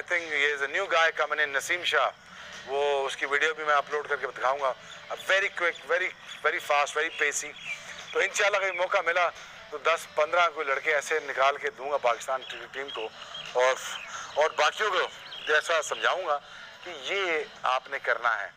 आई think ये is a new guy coming in, Naseem Shah, वो उसकी वीडियो भी मैं अपलोड करके दिखाऊंगा। Very quick, very very fast, very pacy. तो इंशाल्लाह कहीं मौका मिला तो 10-15 कोई लड़के ऐसे निकाल के दूंगा पाकिस्तान टीम को, और बाकियों को जैसा समझाऊंगा कि ये आपने करना है।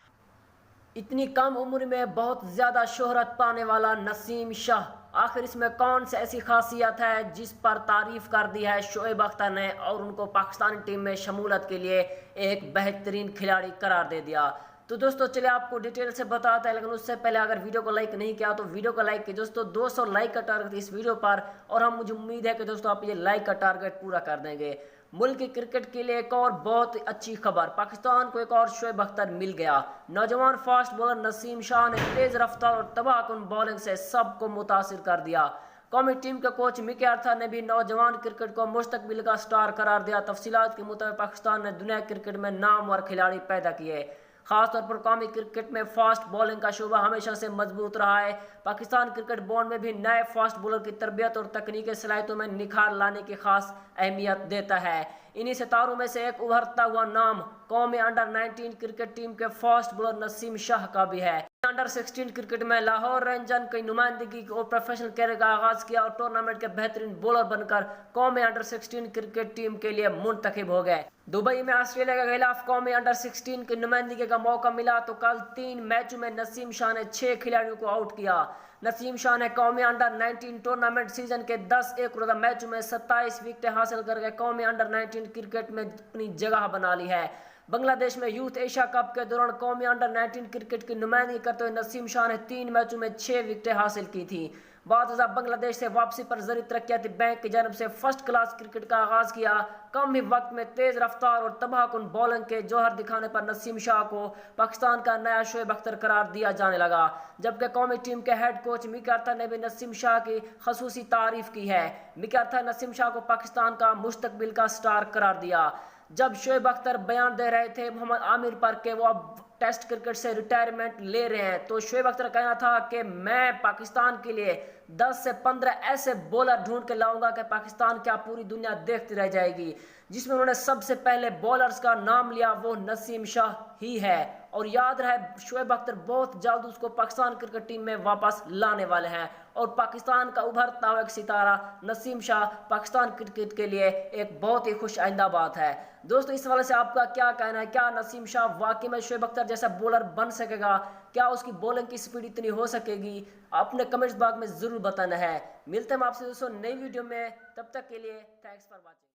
इतनी कम उम्र में बहुत ज़्यादा शोहरत पाने वाला नसीम शाह, आखिर इसमें कौन सी ऐसी खासियत है जिस पर तारीफ़ कर दी है शोएब अख्तर ने और उनको पाकिस्तानी टीम में शमूलत के लिए एक बेहतरीन खिलाड़ी करार दे दिया। तो दोस्तों चलिए आपको डिटेल से बताते हैं, लेकिन उससे पहले अगर वीडियो को लाइक नहीं किया तो वीडियो को लाइक कीजिए दोस्तों। 200 लाइक का टारगेट इस वीडियो पर, और मुझे उम्मीद है कि दोस्तों आप ये लाइक का टारगेट पूरा कर देंगे। मुल्क की क्रिकेट के लिए एक और बहुत अच्छी खबर, पाकिस्तान को एक और शोएब अख्तर मिल गया। नौजवान फास्ट बॉलर नसीम शाह ने तेज रफ्तार और तबाहकुन बॉलिंग से सबको मुतासिर कर दिया। कौमी टीम के कोच मिकी अर्थर ने भी नौजवान क्रिकेट को मुस्तकबिल का स्टार करार दिया। तफसीलात के मुताबिक पाकिस्तान ने दुनिया क्रिकेट में नामवर खिलाड़ी पैदा किए। खासतौर पर कौमी क्रिकेट में फास्ट बॉलिंग का शोबा हमेशा से मजबूत रहा है। पाकिस्तान क्रिकेट बोर्ड में भी नए फास्ट बॉलर की तरबियत और तकनीकी सलाहियतों में निखार लाने की खास अहमियत देता है। इन्हीं सितारों में से एक उभरता हुआ नाम कौमी अंडर 19 क्रिकेट टीम के फास्ट बॉलर नसीम शाह का भी है। अंडर 16 क्रिकेट में लाहौर रेंजर्स की नुमाइंदगी और प्रोफेशनल कैरियर का आगाज किया और टूर्नामेंट के बेहतरीन बॉलर बनकर कौमी अंडर 16 क्रिकेट टीम के लिए मुंतखब हो गए। दुबई में ऑस्ट्रेलिया के खिलाफ कौमी अंडर 16 की नुमाइंदगी का मौका मिला तो कल 3 मैचों में नसीम शाह ने 6 खिलाड़ियों को आउट किया। नसीम शाह ने कौमी अंडर 19 टूर्नामेंट सीजन के 10 एक रोजा मैचों में 27 विकेटें हासिल करके कौमी अंडर 19 क्रिकेट में अपनी जगह बना ली है। बांग्लादेश में यूथ एशिया कप के दौरान कौमी अंडर 19 क्रिकेट की नुमाइंदगी करते हुए नसीम शाह ने 3 मैचों में 6 विकेटें हासिल की थी। बाद बांग्लादेश से वापसी पर ज़री तरक्याती बैंक की जानब से फर्स्ट क्लास क्रिकेट का आगाज किया। कम ही वक्त में तेज रफ्तार और तबाहकुन बॉलिंग के जौहर दिखाने पर नसीम शाह को पाकिस्तान का नया शोएब अख्तर करार दिया जाने लगा। जबकि कौमी टीम के हेड कोच मिकी अर्थर ने भी नसीम शाह की खसूसी तारीफ की है। मिकी अर्थर ने नसीम शाह को पाकिस्तान का मुस्तकबिल का स्टार करार दिया। जब शोएब अख्तर बयान दे रहे थे मोहम्मद आमिर पर कि वो अब टेस्ट क्रिकेट से रिटायरमेंट ले रहे हैं, तो शोएब अख्तर का कहना था कि मैं पाकिस्तान के लिए 10 से 15 ऐसे बॉलर ढूंढ के लाऊंगा कि पाकिस्तान क्या पूरी दुनिया देखती रह जाएगी। जिसमें उन्होंने सबसे पहले बॉलर्स का नाम लिया वो नसीम शाह ही है। और याद रहे शोएब अख्तर बहुत जल्द उसको पाकिस्तान क्रिकेट टीम में वापस लाने वाले हैं और पाकिस्तान का उभरता हुआ एक सितारा नसीम शाह पाकिस्तान क्रिकेट के लिए एक बहुत ही खुश आइंदा बात है। दोस्तों इस वाले से आपका क्या कहना है? क्या नसीम शाह वाकई में शोएब अख्तर जैसा बॉलर बन सकेगा? क्या उसकी बॉलिंग की स्पीड इतनी हो सकेगी? अपने कमेंट्स बॉक्स में जरूर बताना है। मिलते हैं आपसे दोस्तों नई वीडियो में, तब तक के लिए थैंक्स फॉर वॉचिंग।